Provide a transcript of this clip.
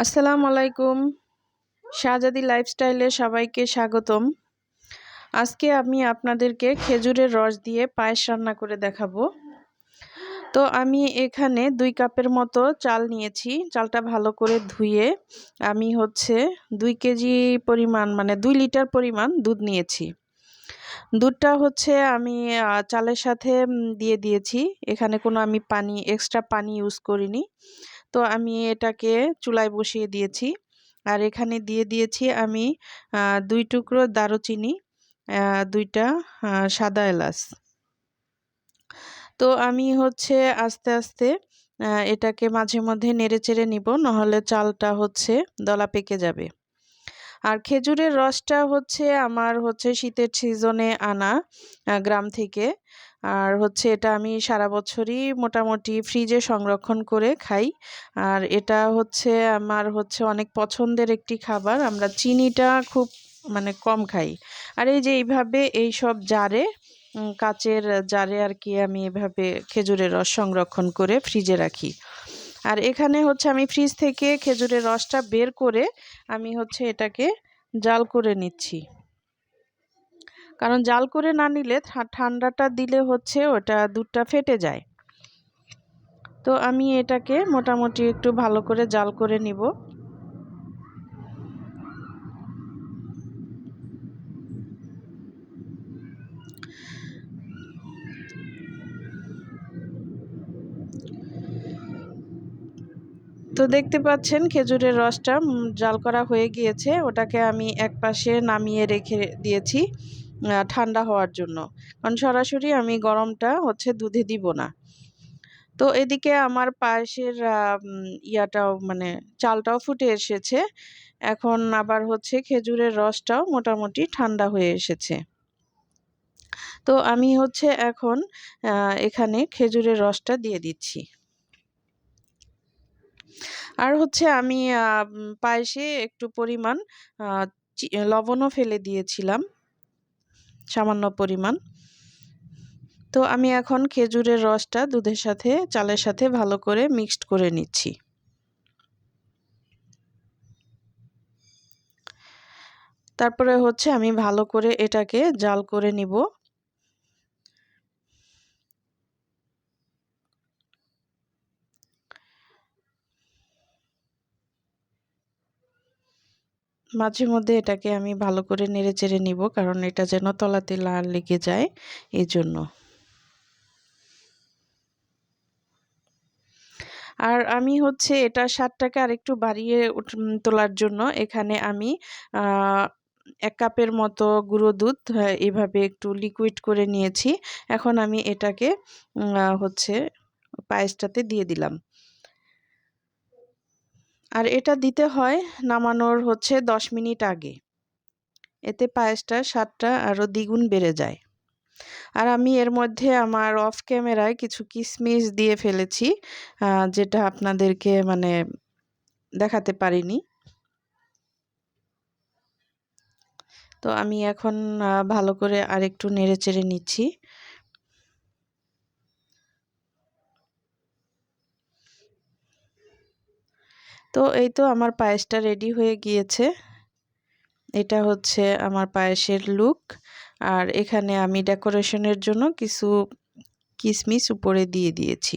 আসসালামু আলাইকুম। শাহজাদি লাইফস্টাইলে সবাইকে স্বাগতম। আজকে আমি আপনাদেরকে খেজুরের রস দিয়ে পায়েস রান্না করে দেখাবো। তো আমি এখানে 2 কাপের মতো চাল নিয়েছি। চালটা ভালো করে ধুয়ে আমি 2 কেজি পরিমাণ মানে 2 লিটার পরিমাণ দুধ নিয়েছি। দুধটা আমি চালের সাথে দিয়ে দিয়েছি। এখানে কোনো আমি এক্সট্রা পানি ইউজ করিনি। তো আমি এটাকে চুলায় বসিয়ে দিয়েছি। আর এখানে দিয়ে দিয়েছি আমি 2 টুকরো দারুচিনি, 2 টা সাদা এলাচ। তো আমি আস্তে, আস্তে এটাকে মাঝে মধ্যে নেড়েচেড়ে নিব, নাহলে চালটা দলা পেকে যাবে। আর খেজুরের রসটা আমার শীতের সিজনে আনা গ্রাম থেকে। আর এটা আমি সারা বছরই মোটামুটি ফ্রিজে সংরক্ষণ করে খাই। আর এটা আমার অনেক পছন্দের একটি খাবার। আমরা চিনিটা খুব কম খাই। আর এই যে এইভাবে এইসব জারে কাচের জারে আর কি আমি এভাবে খেজুরের রস সংরক্ষণ করে ফ্রিজে রাখি। আর এখানে আমি ফ্রিজ থেকে খেজুরের রসটা বের করে আমি এটাকে জাল করে নিচ্ছি। কারণ জাল করে না নিলে ঠান্ডাটা দিলে ওটা দুধটা ফেটে যায়। তো আমি এটাকে মোটামুটি একটু ভালো করে জাল করে নিব। তো দেখতে পাচ্ছেন খেজুরের রসটা জাল করা হয়ে গিয়েছে। ওটাকে আমি একপাশে নামিয়ে রেখে দিয়েছি ঠান্ডা হওয়ার জন্য। কারণ সরাসরি আমি গরমটা দুধে দিব না। তো এদিকে আমার পায়েসের ইয়াটাও চালটাও ফুটে এসেছে। এখন আবার খেজুরের রসটাও মোটামুটি ঠান্ডা হয়ে এসেছে। তো আমি এখন এখানে খেজুরের রসটা দিয়ে দিচ্ছি। আর আমি পায়েসে একটু পরিমাণ আ লবণও ফেলে দিয়েছিলাম, সামান্য পরিমাণ। তো আমি এখন খেজুরের রসটা দুধের সাথে চালের সাথে ভালো করে মিক্সড করে নিচ্ছি। তারপরে আমি ভালো করে এটাকে জাল করে নিব। মাঝে মধ্যে এটাকে আমি ভালো করে নেড়েচেড়ে নিব, কারণ এটা যেন তলাতে না লেগে যায় এজন্য। আর আমি এটার স্বাদটাকে আরেকটু বাড়িয়ে তোলার জন্য এখানে আমি 1 কাপের মতো গুঁড়ো দুধ এভাবে একটু লিকুইড করে নিয়েছি। এখন আমি এটাকে পায়েসটাতে দিয়ে দিলাম। আর এটা দিতে হয় নামানোর 10 মিনিট আগে। এতে পায়েসটার স্বাদটা আরো দ্বিগুণ বেড়ে যায়। আর আমি এর মধ্যে আমার অফ ক্যামেরায় কিছু কিশমিশ দিয়ে ফেলেছি, যেটা আপনাদেরকে দেখাতে পারিনি। তো আমি এখন ভালো করে আরেকটু নেড়েচেড়ে নিচ্ছি। তো এই তো আমার পায়েসটা রেডি হয়ে গিয়েছে। এটা আমার পায়েসের লুক। আর এখানে আমি ডেকোরেশনের জন্য কিছু কিশমিশ উপরে দিয়ে দিয়েছি।